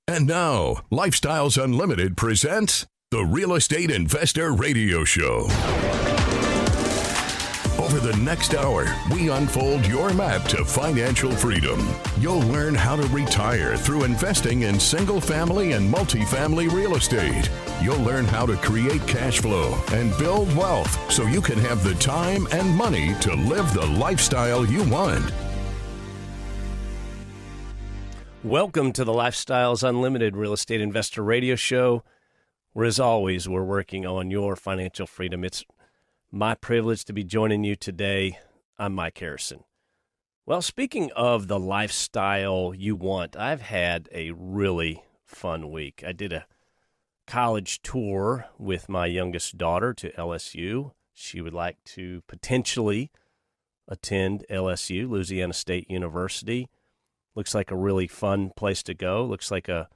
And now, Lifestyles Unlimited presents the Real Estate Investor Radio Show. Over the next hour, we unfold your map to financial freedom. You'll learn how to retire through investing in single-family and multifamily real estate. You'll learn how to create cash flow and build wealth so you can have the time and money to live the lifestyle you want. Welcome to the Lifestyles Unlimited Real Estate Investor Radio Show, where, as always, we're working on your financial freedom. It's my privilege to be joining you today. I'm Mike Harrison. Well, speaking of the lifestyle you want, I've had a really fun week. I did a college tour with my youngest daughter to LSU. She would like to potentially attend LSU, Louisiana State University. Looks like a really fun place to go. Looks like a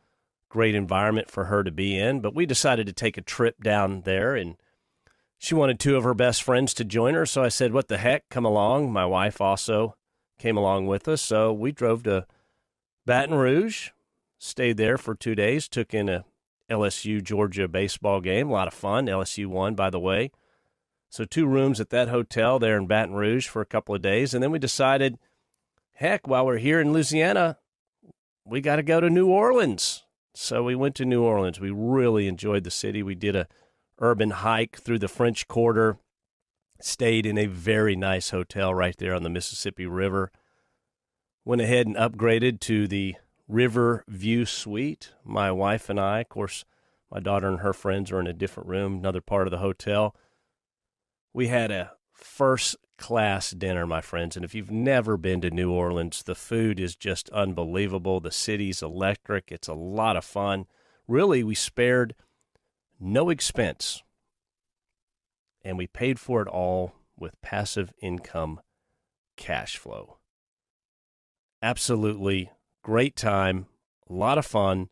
great environment for her to be in. But we decided to take a trip down there, and she wanted two of her best friends to join her. So I said, what the heck, come along. My wife also came along with us. So we drove to Baton Rouge, stayed there for 2 days, took in a LSU-Georgia baseball game. A lot of fun. LSU won, by the way. So 2 rooms at that hotel there in Baton Rouge for a couple of days. And then we decided, heck, while we're here in Louisiana, we got to go to New Orleans. So we went to New Orleans. We really enjoyed the city. We did a urban hike through the French Quarter, stayed in a very nice hotel right there on the Mississippi River. Went ahead and upgraded to the River View Suite. My wife and I, of course, my daughter and her friends are in a different room, another part of the hotel. We had a first-class dinner, my friends, and if you've never been to New Orleans, the food is just unbelievable. The city's electric. It's a lot of fun. Really, we spared no expense, and we paid for it all with passive income cash flow. Absolutely great time, a lot of fun.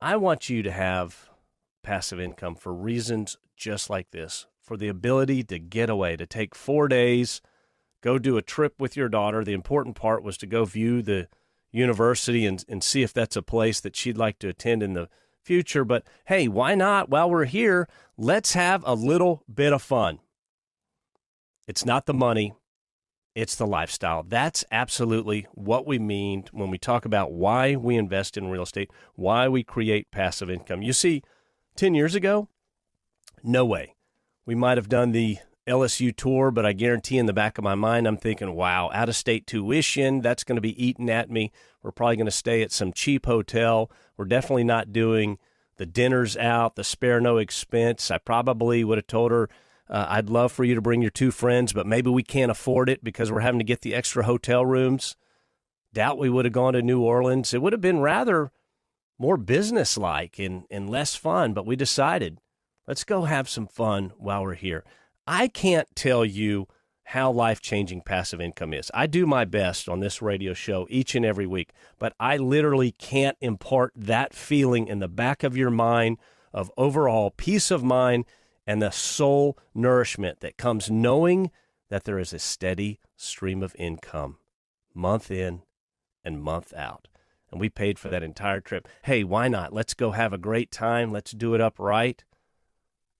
I want you to have passive income for reasons just like this, for the ability to get away, to take 4 days, go do a trip with your daughter. The important part was to go view the university and see if that's a place that she'd like to attend in the future. But hey, why not? While we're here, let's have a little bit of fun. It's not the money, it's the lifestyle. That's absolutely what we mean when we talk about why we invest in real estate, why we create passive income. You see, 10 years ago, no way. We might have done the LSU tour, but I guarantee in the back of my mind, I'm thinking, wow, out-of-state tuition, that's going to be eating at me. We're probably going to stay at some cheap hotel. We're definitely not doing the dinners out, the spare no expense. I probably would have told her, I'd love for you to bring your 2 friends, but maybe we can't afford it because we're having to get the extra hotel rooms. Doubt we would have gone to New Orleans. It would have been rather more business-like and less fun, but we decided, let's go have some fun while we're here. I can't tell you how life-changing passive income is. I do my best on this radio show each and every week, but I literally can't impart that feeling in the back of your mind of overall peace of mind and the soul nourishment that comes knowing that there is a steady stream of income month in and month out. And we paid for that entire trip. Hey, why not? Let's go have a great time. Let's do it up right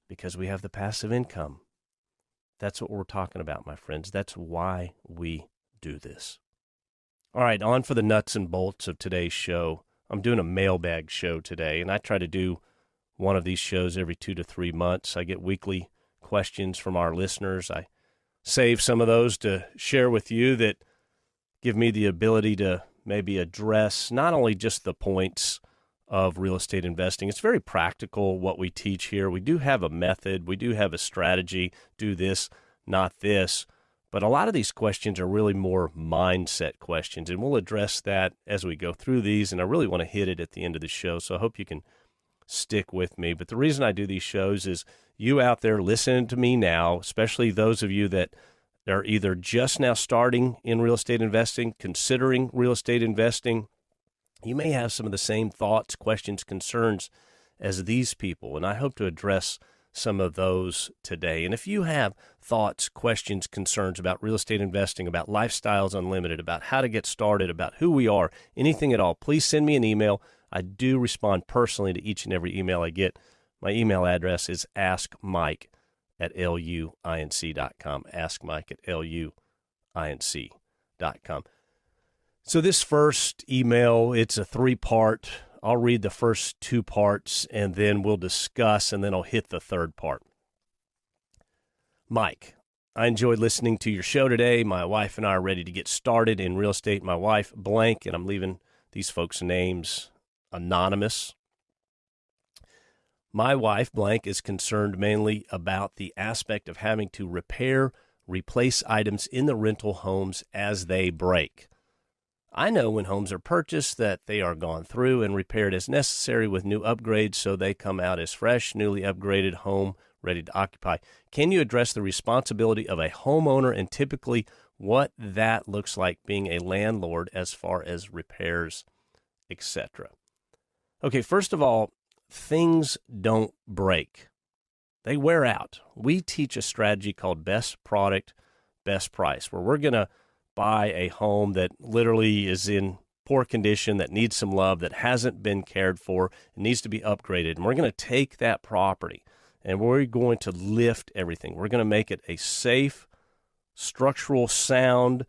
because we have the passive income. That's what we're talking about, my friends. That's why we do this. All right, on for the nuts and bolts of today's show. I'm doing a mailbag show today, and I try to do one of these shows every 2 to 3 months. I get weekly questions from our listeners. I save some of those to share with you that give me the ability to maybe address not only just the points of real estate investing. It's very practical what we teach here. We do have a method. We do have a strategy. Do this, not this. But a lot of these questions are really more mindset questions, and we'll address that as we go through these, and I really want to hit it at the end of the show, so I hope you can stick with me. But the reason I do these shows is you out there listening to me now, especially those of you that are either just now starting in real estate investing, considering real estate investing, you may have some of the same thoughts, questions, concerns as these people, and I hope to address some of those today. And if you have thoughts, questions, concerns about real estate investing, about Lifestyles Unlimited, about how to get started, about who we are, anything at all, please send me an email. I do respond personally to each and every email I get. My email address is askmike@luinc.com, askmike@luinc.com. So this first email, it's a 3-part. I'll read the first 2 parts, and then we'll discuss, and then I'll hit the third part. Mike, I enjoyed listening to your show today. My wife and I are ready to get started in real estate. My wife, blank, and I'm leaving these folks' names anonymous. My wife, blank, is concerned mainly about the aspect of having to repair, replace items in the rental homes as they break. I know when homes are purchased that they are gone through and repaired as necessary with new upgrades so they come out as fresh, newly upgraded home ready to occupy. Can you address the responsibility of a homeowner and typically what that looks like being a landlord as far as repairs, etc.? Okay, first of all, things don't break. They wear out. We teach a strategy called best product, best price, where we're going to buy a home that literally is in poor condition, that needs some love, that hasn't been cared for, and needs to be upgraded. And we're going to take that property and we're going to lift everything. We're going to make it a safe, structural, sound,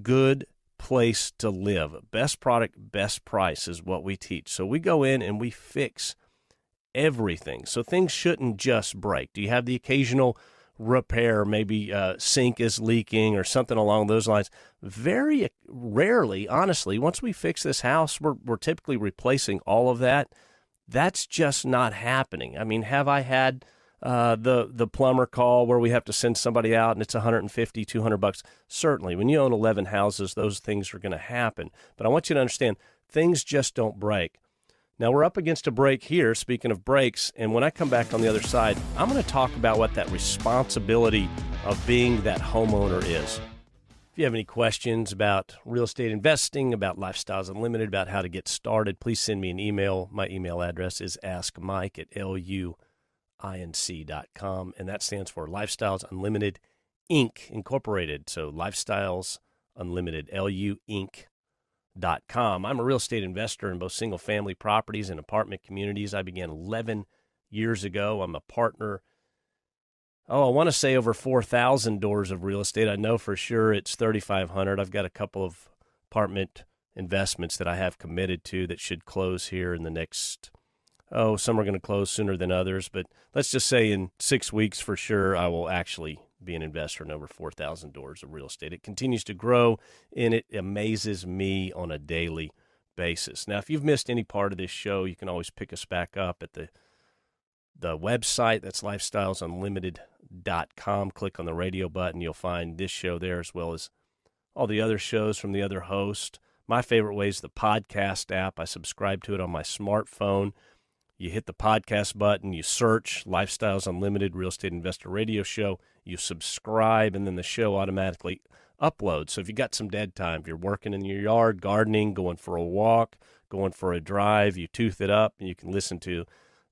good place to live. Best product, best price is what we teach. So we go in and we fix everything. So things shouldn't just break. Do you have the occasional repair, maybe sink is leaking or something along those lines? Very rarely, honestly. Once we fix this house, we're typically replacing all of that. That's just not happening. I mean, have I had the plumber call where we have to send somebody out and it's $150, $200? Certainly. When you own 11 houses, those things are going to happen. But I want you to understand, things just don't break. Now, we're up against a break here, speaking of breaks, and when I come back on the other side, I'm going to talk about what that responsibility of being that homeowner is. If you have any questions about real estate investing, about Lifestyles Unlimited, about how to get started, please send me an email. My email address is askmike@luinc.com, and that stands for Lifestyles Unlimited, Inc., Incorporated. So Lifestyles Unlimited, LUinc.com. I'm a real estate investor in both single-family properties and apartment communities. I began 11 years ago. I'm a partner. I want to say over 4,000 doors of real estate. I know for sure it's 3,500. I've got a couple of apartment investments that I have committed to that should close here in the next, some are going to close sooner than others. But let's just say in 6 weeks for sure I will actually be an investor in over 4,000 doors of real estate. It continues to grow, and it amazes me on a daily basis. Now, if you've missed any part of this show, you can always pick us back up at the website. That's lifestylesunlimited.com. Click on the radio button. You'll find this show there as well as all the other shows from the other hosts. My favorite way is the podcast app. I subscribe to it on my smartphone. You hit the podcast button, you search Lifestyles Unlimited Real Estate Investor Radio Show, you subscribe, and then the show automatically uploads. So if you got some dead time, if you're working in your yard, gardening, going for a walk, going for a drive, you tooth it up, and you can listen to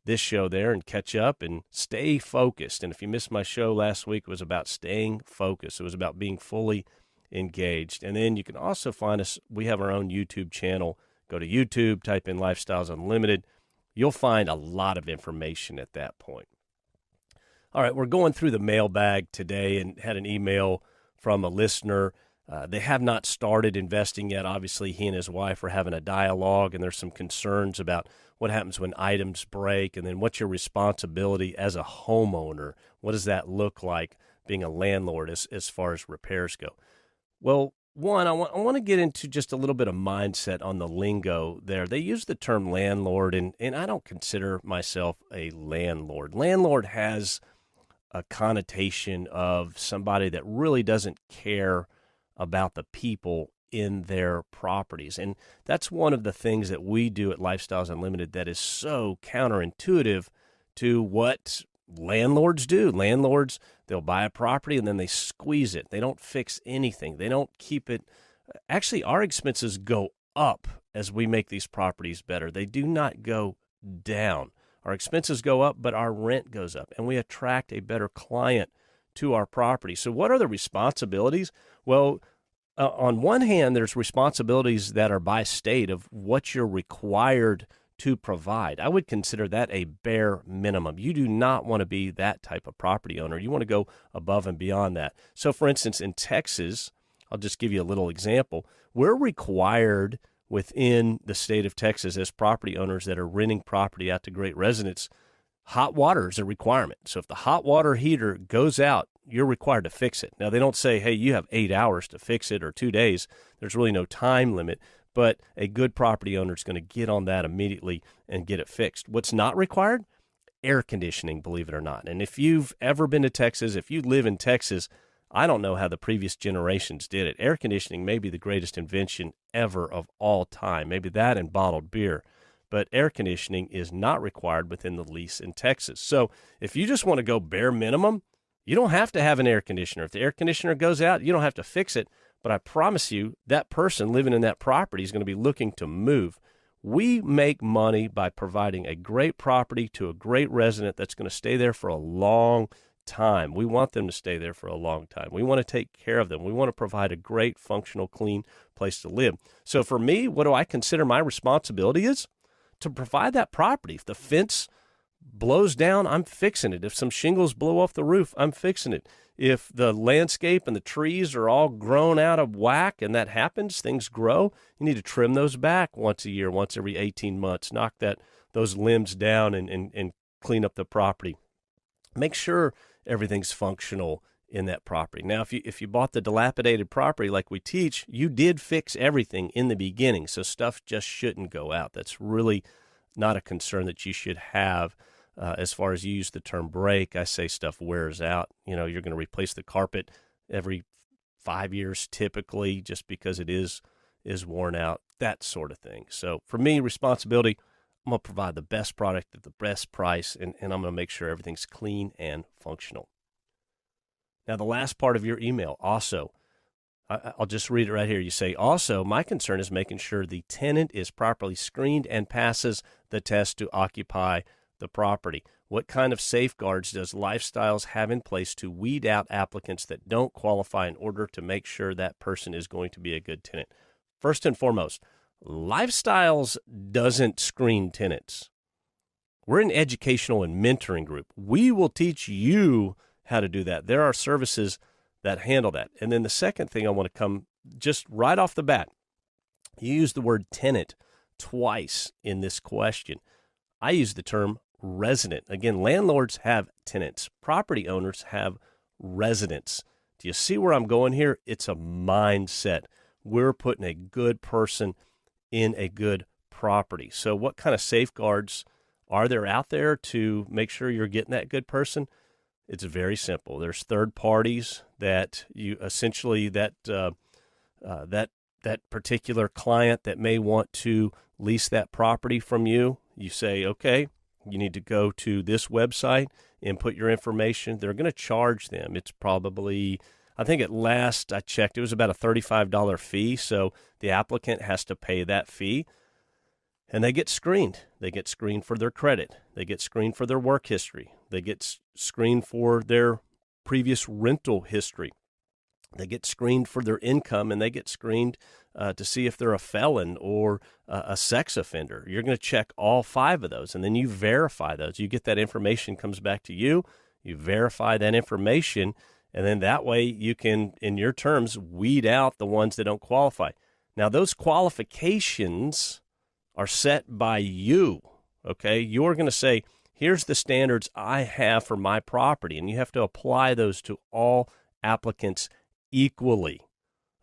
this show there and catch up and stay focused. And if you missed my show last week, it was about staying focused. It was about being fully engaged. And then you can also find us. We have our own YouTube channel. Go to YouTube, type in Lifestyles Unlimited. You'll find a lot of information at that point. All right, we're going through the mailbag today and had an email from a listener. They have not started investing yet. Obviously, he and his wife are having a dialogue, and there's some concerns about what happens when items break, and then what's your responsibility as a homeowner? What does that look like being a landlord as far as repairs go? Well, one, I want to get into just a little bit of mindset on the lingo there. They use the term landlord, and I don't consider myself a landlord. Landlord has a connotation of somebody that really doesn't care about the people in their properties. And that's one of the things that we do at Lifestyles Unlimited that is so counterintuitive to what landlords do. Landlords, they'll buy a property and then they squeeze it. They don't fix anything. They don't keep it. Actually, our expenses go up as we make these properties better. They do not go down. Our expenses go up, but our rent goes up, and we attract a better client to our property. So what are the responsibilities? Well, on one hand, there's responsibilities that are by state of what you're required to provide. I would consider that a bare minimum. You do not want to be that type of property owner. You want to go above and beyond that. So, for instance, in Texas, I'll just give you a little example. We're required within the state of Texas as property owners that are renting property out to great residents, hot water is a requirement. So if the hot water heater goes out, you're required to fix it. Now, they don't say, hey, you have 8 hours to fix it or 2 days. There's really no time limit, but a good property owner is going to get on that immediately and get it fixed. What's not required? Air conditioning, believe it or not. And if you've ever been to Texas, if you live in Texas, I don't know how the previous generations did it. Air conditioning may be the greatest invention ever of all time. Maybe that and bottled beer. But air conditioning is not required within the lease in Texas. So if you just want to go bare minimum, you don't have to have an air conditioner. If the air conditioner goes out, you don't have to fix it. But I promise you, that person living in that property is going to be looking to move. We make money by providing a great property to a great resident that's going to stay there for a long time. We want them to stay there for a long time. We want to take care of them. We want to provide a great, functional, clean place to live. So for me, what do I consider my responsibility is? To provide that property. If the fence blows down, I'm fixing it. If some shingles blow off the roof, I'm fixing it. If the landscape and the trees are all grown out of whack, and that happens, things grow, you need to trim those back once a year, once every 18 months. Knock those limbs down and clean up the property. Make sure everything's functional in that property. Now, if you bought the dilapidated property like we teach, you did fix everything in the beginning, so stuff just shouldn't go out. That's really not a concern that you should have. As far as you use the term break, I say stuff wears out. You know, you're going to replace the carpet every 5 years typically just because it is worn out, that sort of thing. So for me, responsibility, I'm going to provide the best product at the best price, and I'm going to make sure everything's clean and functional. Now, the last part of your email, also, I'll just read it right here. You say, also, my concern is making sure the tenant is properly screened and passes the test to occupy the property. What kind of safeguards does Lifestyles have in place to weed out applicants that don't qualify in order to make sure that person is going to be a good tenant? First and foremost, Lifestyles doesn't screen tenants. We're an educational and mentoring group. We will teach you how to do that. There are services that handle that. And then the second thing I want to come just right off the bat, you use the word tenant twice in this question. I use the term resident. Again, landlords have tenants. Property owners have residents. Do you see where I'm going here? It's a mindset. We're putting a good person in a good property. So what kind of safeguards are there out there to make sure you're getting that good person? It's very simple. There's third parties that you essentially that particular client that may want to lease that property from you. You say, okay, you need to go to this website and put your information. They're going to charge them. It's probably, I think at last I checked, it was about a $35 fee. So the applicant has to pay that fee. And they get screened. They get screened for their credit. They get screened for their work history. They get screened for their previous rental history. They get screened for their income, and they get screened to see if they're a felon or a sex offender. You're going to check all 5 of those, and then you verify those. You get that information, comes back to you. You verify that information, and then that way you can, in your terms, weed out the ones that don't qualify. Now, those qualifications are set by you, okay? You're going to say, here's the standards I have for my property, and you have to apply those to all applicants equally,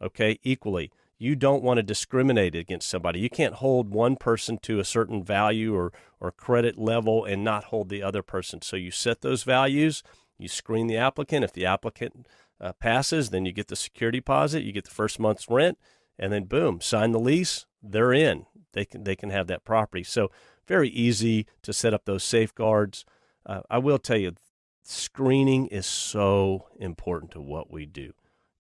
okay? Equally. You don't want to discriminate against somebody. You can't hold one person to a certain value or credit level and not hold the other person. So you set those values, you screen the applicant. If the applicant passes, then you get the security deposit, you get the first month's rent, and then boom, sign the lease, they're in. They can have that property. So very easy to set up those safeguards. I will tell you, screening is so important to what we do.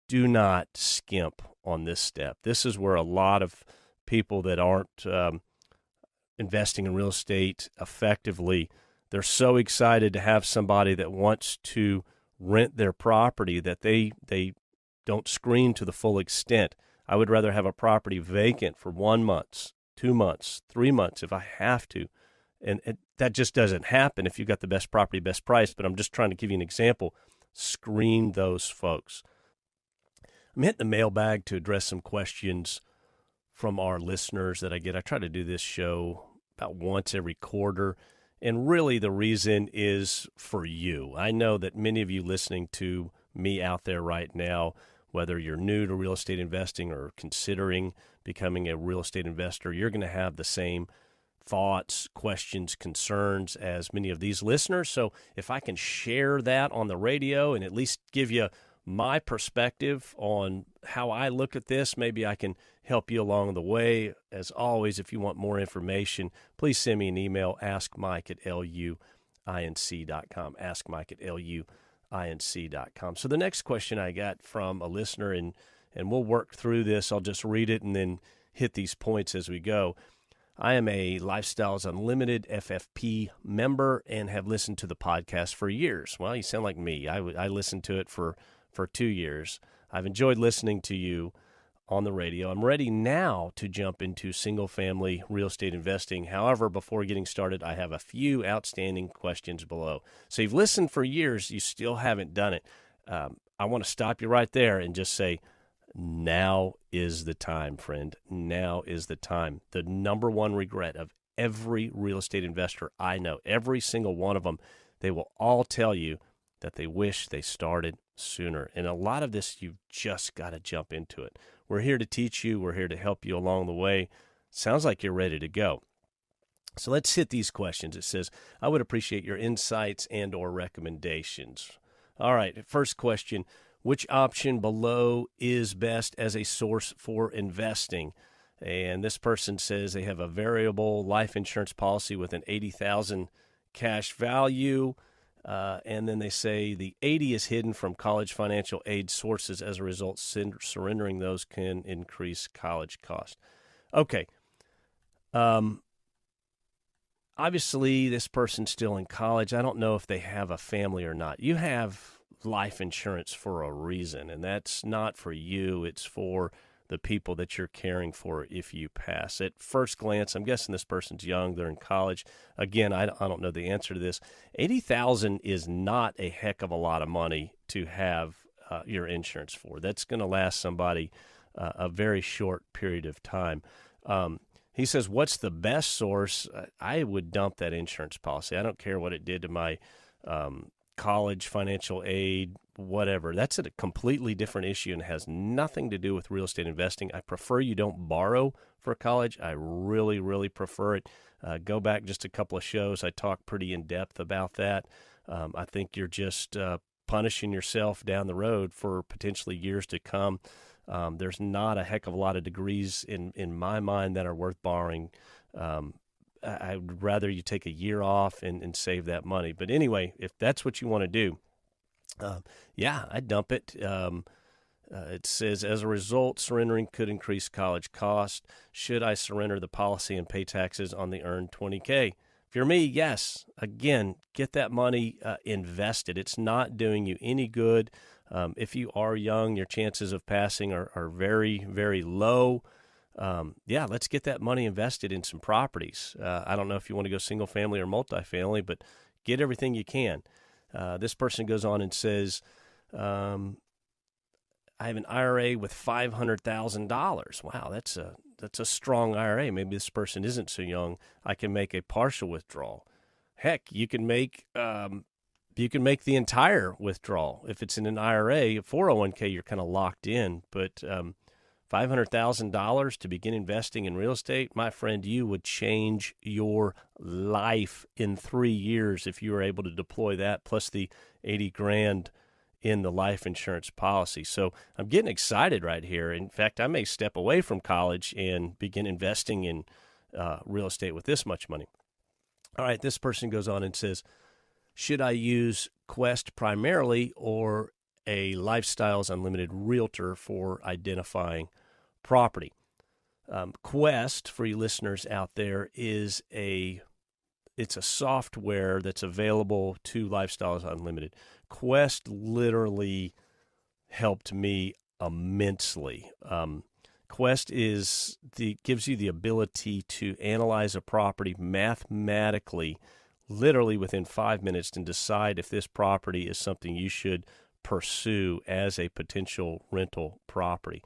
Do not skimp on this step. This is where a lot of people that aren't investing in real estate effectively, they're so excited to have somebody that wants to rent their property that they don't screen to the full extent. I would rather have a property vacant for 1 month, 2 months, 3 months if I have to. And that just doesn't happen if you've got the best property, best price. But I'm just trying to give you an example. Screen those folks. I'm hitting the mailbag to address some questions from our listeners that I get. I try to do this show about once every quarter. And really the reason is for you. I know that many of you listening to me out there right now, whether you're new to real estate investing or considering becoming a real estate investor, you're going to have the same thoughts, questions, concerns as many of these listeners. So if I can share that on the radio and at least give you my perspective on how I look at this, maybe I can help you along the way. As always, if you want more information, please send me an email, askmike@luinc.com, askmike@luinc.com. So the next question I got from a listener, and we'll work through this. I'll just read it and then hit these points as we go. I am a Lifestyles Unlimited FFP member and have listened to the podcast for years. Well, you sound like me. I listened to it for 2 years. I've enjoyed listening to you on the radio. I'm ready now to jump into single-family real estate investing. However, before getting started, I have a few outstanding questions below. So you've listened for years. You still haven't done it. I want to stop you right there and just say, now is the time, friend. Now is the time. The number one regret of every real estate investor I know, every single one of them, they will all tell you that they wish they started sooner. And a lot of this, you've just got to jump into it. We're here to teach you. We're here to help you along the way. Sounds like you're ready to go. So let's hit these questions. It says, I would appreciate your insights and or recommendations. All right, first question. Which option below is best as a source for investing? And this person says they have a variable life insurance policy with an $80,000 cash value. And then they say the 80 is hidden from college financial aid sources. As a result, surrendering those can increase college cost. Okay. Obviously, this person's still in college. I don't know if they have a family or not. You have life insurance for a reason, and that's not for you. It's for the people that you're caring for if you pass. At first glance, I'm guessing this person's young. They're in college. Again, I don't know the answer to this. $80,000 is not a heck of a lot of money to have your insurance for. That's going to last somebody a very short period of time. He says, what's the best source? I would dump that insurance policy. I don't care what it did to my college financial aid, whatever. That's a completely different issue and has nothing to do with real estate investing. I prefer you don't borrow for college. I really, really prefer it. Go back just a couple of shows. I talk pretty in depth about that. I think you're just punishing yourself down the road for potentially years to come. There's not a heck of a lot of degrees in my mind that are worth borrowing. I would rather you take a year off and save that money. But anyway, if that's what you want to do, I'd dump it. It says, as a result, surrendering could increase college cost. Should I surrender the policy and pay taxes on the earned $20K? If you're me, yes. Again, get that money invested. It's not doing you any good. If you are young, your chances of passing are very, very low. Let's get that money invested in some properties. I don't know if you want to go single family or multifamily, but get everything you can. This person goes on and says, I have an IRA with $500,000. Wow, that's a strong IRA. Maybe this person isn't so young. I can make a partial withdrawal. Heck, you can make the entire withdrawal. If it's in an IRA, a 401k, you're kind of locked in. But $500,000 to begin investing in real estate, my friend, you would change your life in 3 years if you were able to deploy that plus the $80,000 in the life insurance policy. So I'm getting excited right here. In fact, I may step away from college and begin investing in real estate with this much money. All right, this person goes on and says, should I use Quest primarily or a Lifestyles Unlimited Realtor for identifying property? Quest, for you listeners out there, it's a software that's available to Lifestyles Unlimited. Quest literally helped me immensely. Quest gives you the ability to analyze a property mathematically, literally within 5 minutes, and decide if this property is something you should pursue as a potential rental property.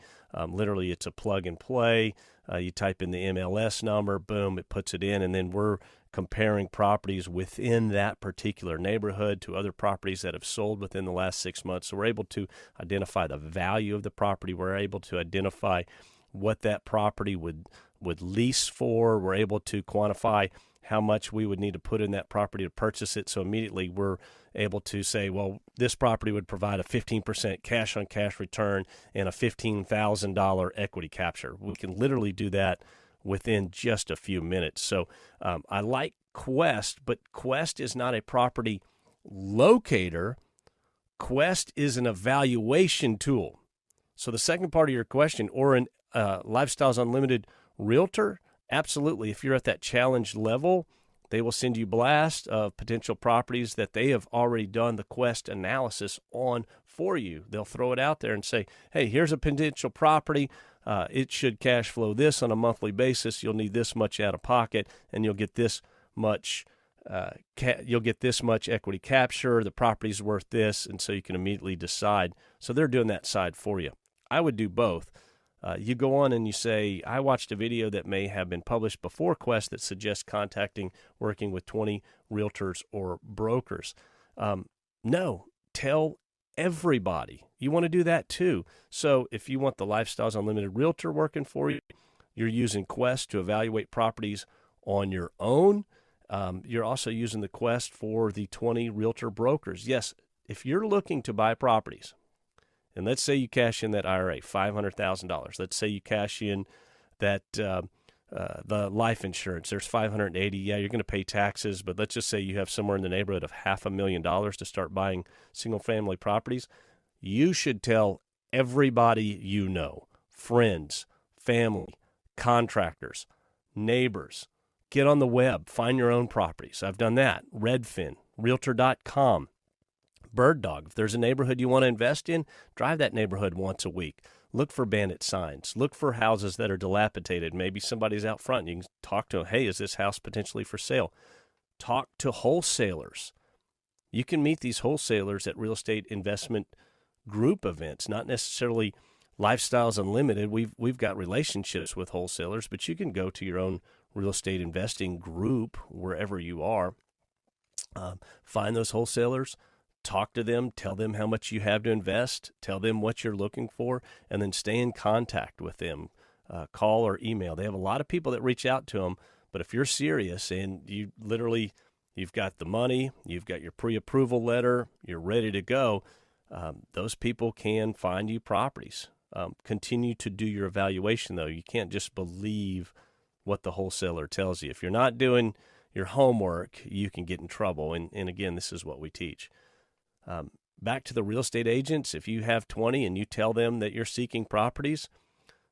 Literally, it's a plug and play. You type in the MLS number, boom, it puts it in, and then we're comparing properties within that particular neighborhood to other properties that have sold within the last 6 months. So we're able to identify the value of the property. We're able to identify what that property would lease for. We're able to quantify how much we would need to put in that property to purchase it. So immediately we're able to say, well, this property would provide a 15% cash-on-cash return and a $15,000 equity capture. We can literally do that within just a few minutes. So I like Quest, but Quest is not a property locator. Quest is an evaluation tool. So the second part of your question, or an Lifestyles Unlimited realtor, absolutely. If you're at that challenge level, they will send you blast of potential properties that they have already done the Quest analysis on for you. They'll throw it out there and say, hey, here's a potential property. It should cash flow this on a monthly basis. You'll need this much out of pocket, and you'll get this much. You'll get this much equity capture. The property's worth this, and so you can immediately decide. So they're doing that side for you. I would do both. You go on and you say, I watched a video that may have been published before Quest that suggests working with 20 realtors or brokers. No, tell everybody. You want to do that too. So if you want the Lifestyles Unlimited realtor working for you, you're using Quest to evaluate properties on your own. You're also using the Quest for the 20 realtor brokers. Yes, if you're looking to buy properties, and let's say you cash in that IRA, $500,000. Let's say you cash in that the life insurance. There's $580,000. Yeah, you're going to pay taxes, but let's just say you have somewhere in the neighborhood of $500,000 to start buying single-family properties. You should tell everybody you know, friends, family, contractors, neighbors. Get on the web. Find your own properties. I've done that. Redfin, Realtor.com. Bird Dog. If there's a neighborhood you want to invest in, drive that neighborhood once a week. Look for bandit signs. Look for houses that are dilapidated. Maybe somebody's out front. You can talk to them. Hey, is this house potentially for sale? Talk to wholesalers. You can meet these wholesalers at real estate investment group events, not necessarily Lifestyles Unlimited. We've got relationships with wholesalers, but you can go to your own real estate investing group wherever you are. Find those wholesalers. Talk to them, tell them how much you have to invest, tell them what you're looking for, and then stay in contact with them. Call or email. They have a lot of people that reach out to them, but if you're serious and you've got the money, you've got your pre-approval letter, you're ready to go, those people can find you properties. Continue to do your evaluation, though. You can't just believe what the wholesaler tells you. If you're not doing your homework, you can get in trouble, and again, this is what we teach. Back to the real estate agents, if you have 20 and you tell them that you're seeking properties,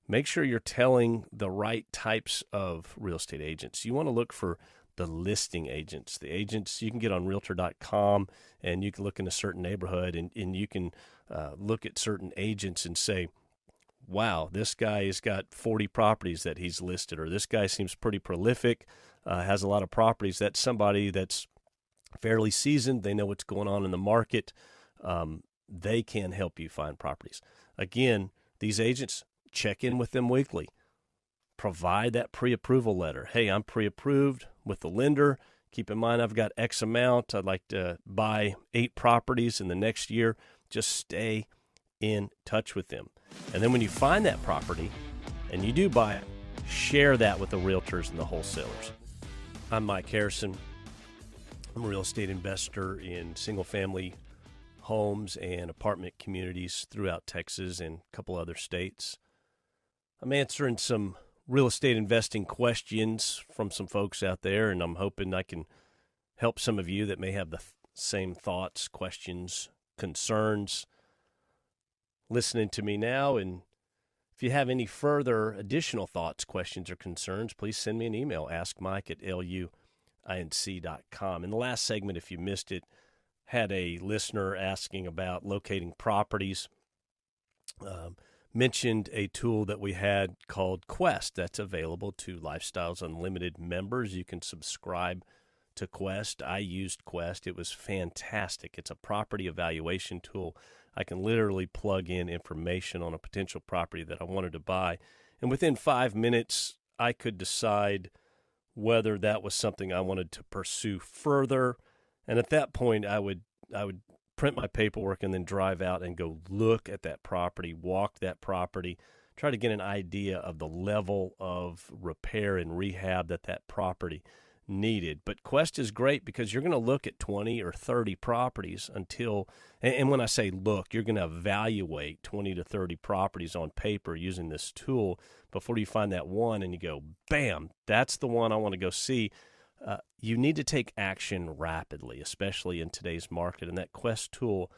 make sure you're telling the right types of real estate agents. You want to look for the listing agents. The agents, you can get on Realtor.com and you can look in a certain neighborhood and you can look at certain agents and say, wow, this guy has got 40 properties that he's listed, or this guy seems pretty prolific, has a lot of properties. That's somebody that's fairly seasoned. They know what's going on in the market. They can help you find properties. Again, these agents, check in with them weekly. Provide that pre-approval letter. Hey, I'm pre-approved with the lender. Keep in mind, I've got X amount. I'd like to buy 8 properties in the next year. Just stay in touch with them. And then when you find that property and you do buy it, share that with the realtors and the wholesalers. I'm Mike Harrison. I'm a real estate investor in single-family homes and apartment communities throughout Texas and a couple other states. I'm answering some real estate investing questions from some folks out there, and I'm hoping I can help some of you that may have the same thoughts, questions, concerns listening to me now. And if If you have any further additional thoughts, questions, or concerns, please send me an email, askmike@luinc.com. In the last segment, if you missed it, had a listener asking about locating properties. Mentioned a tool that we had called Quest that's available to Lifestyles Unlimited members. You can subscribe to Quest. I used Quest. It was fantastic. It's a property evaluation tool. I can literally plug in information on a potential property that I wanted to buy, and within 5 minutes, I could decide whether that was something I wanted to pursue further. And at that point, I would print my paperwork and then drive out and go look at that property, walk that property, try to get an idea of the level of repair and rehab that property needed. But Quest is great because you're going to look at 20 or 30 properties until, and when I say look, you're going to evaluate 20 to 30 properties on paper using this tool before you find that one and you go, bam, that's the one I want to go see. You need to take action rapidly, especially in today's market, and that Quest tool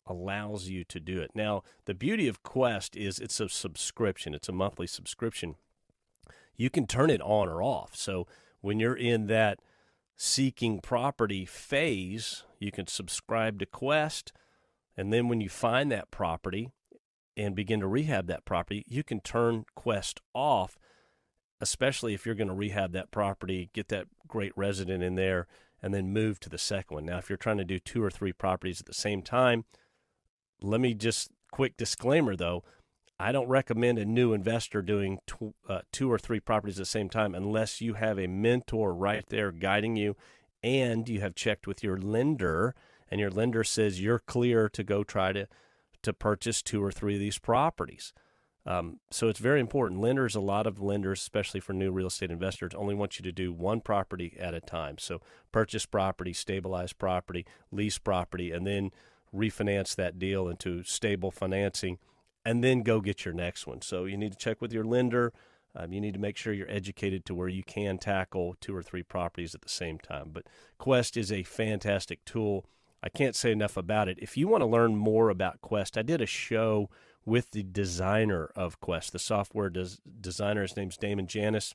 allows you to do it. Now, the beauty of Quest is it's a subscription. It's a monthly subscription. You can turn it on or off. So when you're in that seeking property phase, you can subscribe to Quest, and then when you find that property and begin to rehab that property, you can turn Quest off, especially if you're going to rehab that property, get that great resident in there, and then move to the second one. Now, if you're trying to do 2 or 3 properties at the same time, let me just quick disclaimer, though. I don't recommend a new investor doing 2 or 3 properties at the same time unless you have a mentor right there guiding you and you have checked with your lender, and your lender says you're clear to go try to purchase 2 or 3 of these properties. So it's very important. A lot of lenders, especially for new real estate investors, only want you to do 1 property at a time. So purchase property, stabilize property, lease property, and then refinance that deal into stable financing, and then go get your next one. So you need to check with your lender. You need to make sure you're educated to where you can tackle 2 or 3 properties at the same time. But Quest is a fantastic tool. I can't say enough about it. If you want to learn more about Quest, I did a show with the designer of Quest, the software designer. His name's Damon Janis.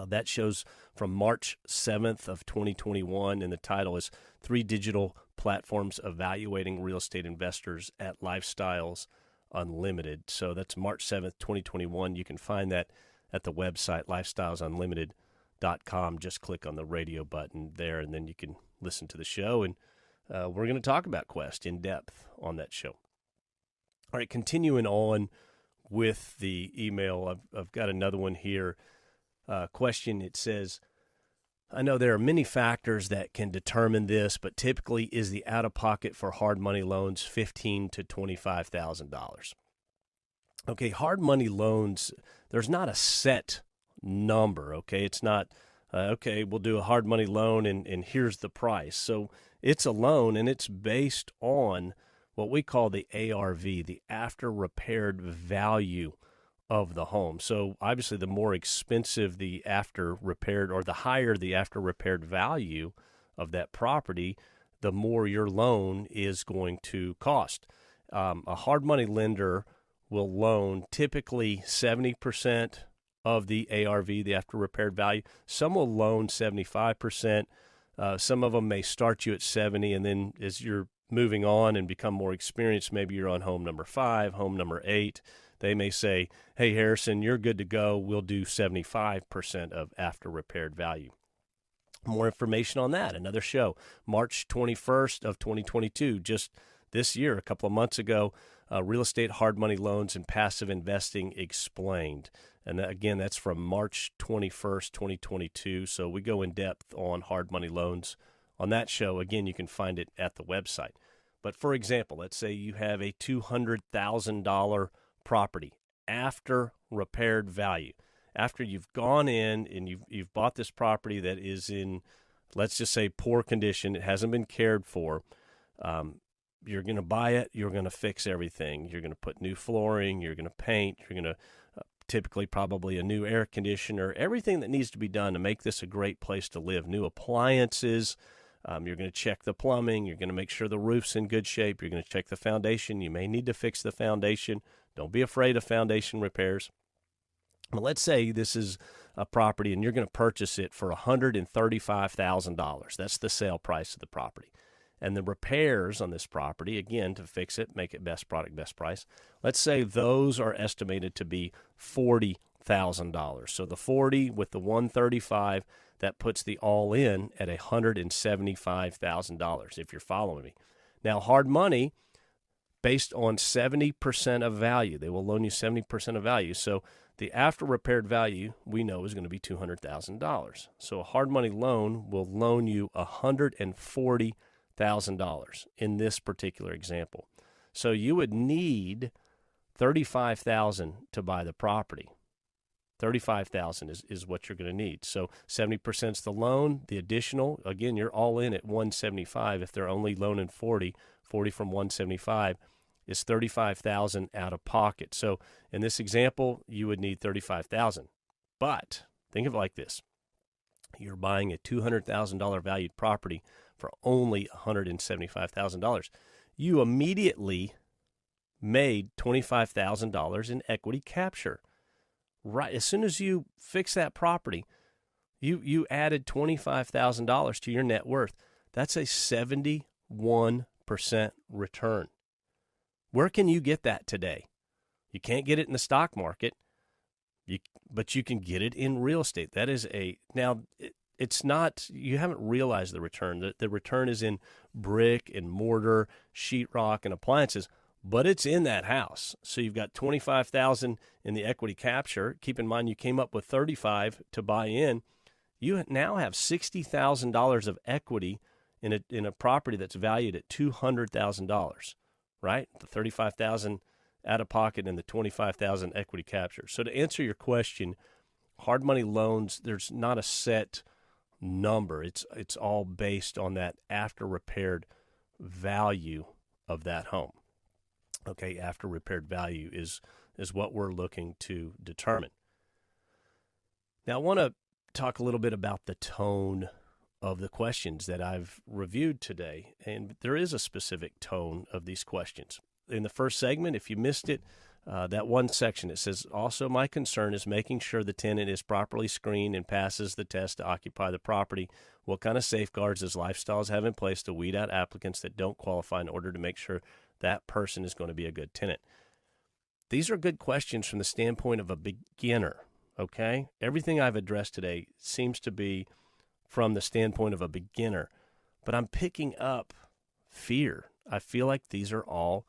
That show's from March 7th of 2021, and the title is 3 Digital Platforms Evaluating Real Estate Investors at Lifestyles Unlimited. So that's March 7th, 2021. You can find that at the website, lifestylesunlimited.com. Just click on the radio button there, and then you can listen to the show. And we're going to talk about Quest in depth on that show. All right, continuing on with the email, I've got another one here. Question, it says, I know there are many factors that can determine this, but typically is the out-of-pocket for hard money loans $15,000 to $25,000? Okay, hard money loans, there's not a set number, okay? It's not, okay, we'll do a hard money loan and here's the price. So it's a loan, and it's based on what we call the ARV, the after repaired value of the home. So obviously the more expensive the after repaired, or the higher the after repaired value of that property, the more your loan is going to cost. A hard money lender will loan typically 70% of the ARV, the after repaired value. Some will loan 75%. Some of them may start you at 70, and then as you're moving on and become more experienced, maybe you're on home number 5, home number 8, they may say, hey, Harrison, you're good to go. We'll do 75% of after repaired value. More information on that, another show, March 21st of 2022, just this year, a couple of months ago, Real Estate Hard Money Loans and Passive Investing Explained. And again, that's from March 21st, 2022. So we go in depth on hard money loans on that show. Again, you can find it at the website. But for example, let's say you have a $200,000 property after repaired value. After you've gone in and you've bought this property that is in, let's just say, poor condition, it hasn't been cared for, you're going to buy it, you're going to fix everything. You're going to put new flooring, you're going to paint, you're going to typically probably a new air conditioner, everything that needs to be done to make this a great place to live, new appliances, You're going to check the plumbing. You're going to make sure the roof's in good shape. You're going to check the foundation. You may need to fix the foundation. Don't be afraid of foundation repairs. But let's say this is a property and you're going to purchase it for $135,000. That's the sale price of the property. And the repairs on this property, again, to fix it, make it best product, best price, let's say those are estimated to be $40,000. So the 40 with the 135, that puts the all-in at $175,000, if you're following me. Now, hard money, based on 70% of value. They will loan you 70% of value. So the after-repaired value, we know, is going to be $200,000. So a hard money loan will loan you $140,000 in this particular example. So you would need $35,000 to buy the property. $35,000 is what you're going to need. So 70% is the loan. The additional, again, you're all in at $175. If they're only loaning 40 from $175 is $35,000 out of pocket. So in this example, you would need $35,000. But think of it like this: you're buying a $200,000 valued property for only $175,000. You immediately made $25,000 in equity capture. Right as soon as you fix that property, you added $25,000 to your net worth. That's a 71% return. Where can you get that today? You can't get it in the stock market, but you can get it in real estate. That is it's not, you haven't realized the return. The return is in brick and mortar, sheetrock, and appliances, but it's in that house. So you've got $25,000 in the equity capture. Keep in mind you came up with $35,000 to buy in. You now have $60,000 of equity in a property that's valued at $200,000, right? The $35,000 out of pocket and the $25,000 equity capture. So to answer your question, hard money loans, there's not a set number. It's all based on that after repaired value of that home. Okay, after repaired value is what we're looking to determine. Now, I want to talk a little bit about the tone of the questions that I've reviewed today, and there is a specific tone of these questions. In the first segment, if you missed it, that one section, it says, also my concern is making sure the tenant is properly screened and passes the test to occupy the property. What kind of safeguards does Lifestyles have in place to weed out applicants that don't qualify in order to make sure that person is going to be a good tenant? These are good questions from the standpoint of a beginner, okay? Everything I've addressed today seems to be from the standpoint of a beginner, but I'm picking up fear. I feel like these are all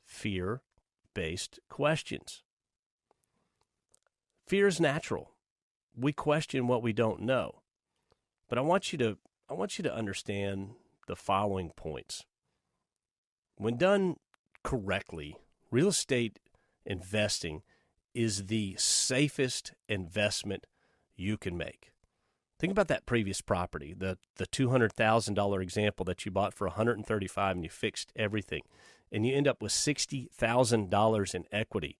fear-based questions. Fear is natural. We question what we don't know. But I want you to understand the following points. When done correctly, real estate investing is the safest investment you can make. Think about that previous property, the $200,000 example that you bought for $135,000 and you fixed everything, and you end up with $60,000 in equity,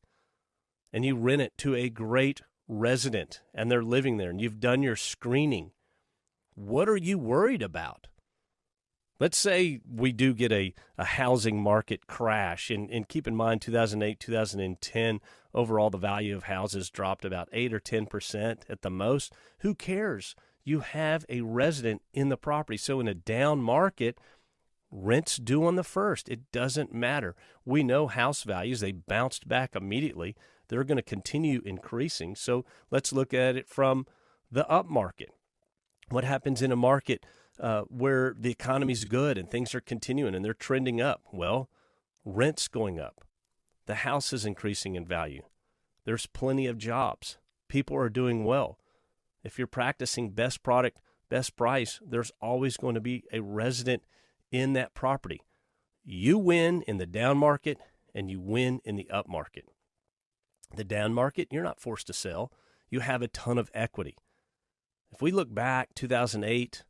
and you rent it to a great resident, and they're living there, and you've done your screening. What are you worried about? Let's say we do get a housing market crash, and keep in mind 2008, 2010, overall the value of houses dropped about 8 or 10% at the most. Who cares? You have a resident in the property. So in a down market, rent's due on the first. It doesn't matter. We know house values, they bounced back immediately. They're going to continue increasing. So let's look at it from the up market. What happens in a market where the economy's good and things are continuing and they're trending up? Well, rent's going up. The house is increasing in value. There's plenty of jobs. People are doing well. If you're practicing best product, best price, there's always going to be a resident in that property. You win in the down market and you win in the up market. The down market, you're not forced to sell. You have a ton of equity. If we look back 2008,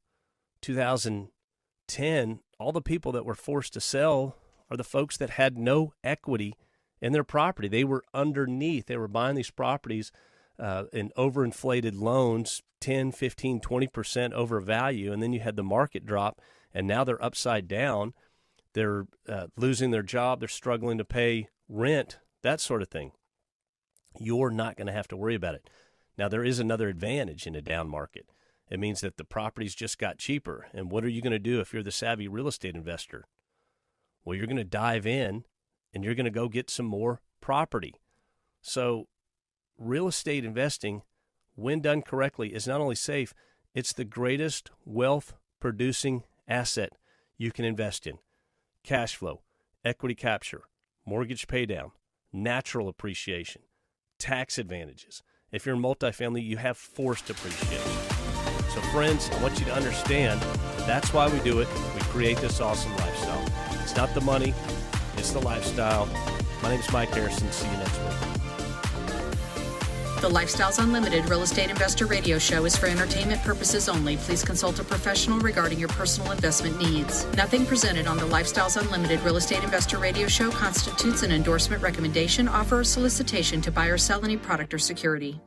2010, all the people that were forced to sell are the folks that had no equity in their property. They were underneath. They were buying these properties in overinflated loans, 10, 15, 20% over value, and then you had the market drop, and now they're upside down. They're losing their job. They're struggling to pay rent, that sort of thing. You're not going to have to worry about it. Now, there is another advantage in a down market. It means that the properties just got cheaper. And what are you going to do if you're the savvy real estate investor? Well, you're going to dive in and you're going to go get some more property. So real estate investing, when done correctly, is not only safe, it's the greatest wealth-producing asset you can invest in. Cash flow, equity capture, mortgage paydown, natural appreciation, tax advantages. If you're in multifamily, you have forced appreciation. So friends, I want you to understand that's why we do it. We create this awesome lifestyle. It's not the money, it's the lifestyle. My name is Mike Harrison. See you next week. The Lifestyles Unlimited Real Estate Investor Radio Show is for entertainment purposes only. Please consult a professional regarding your personal investment needs. Nothing presented on the Lifestyles Unlimited Real Estate Investor Radio Show constitutes an endorsement, recommendation, offer, or solicitation to buy or sell any product or security.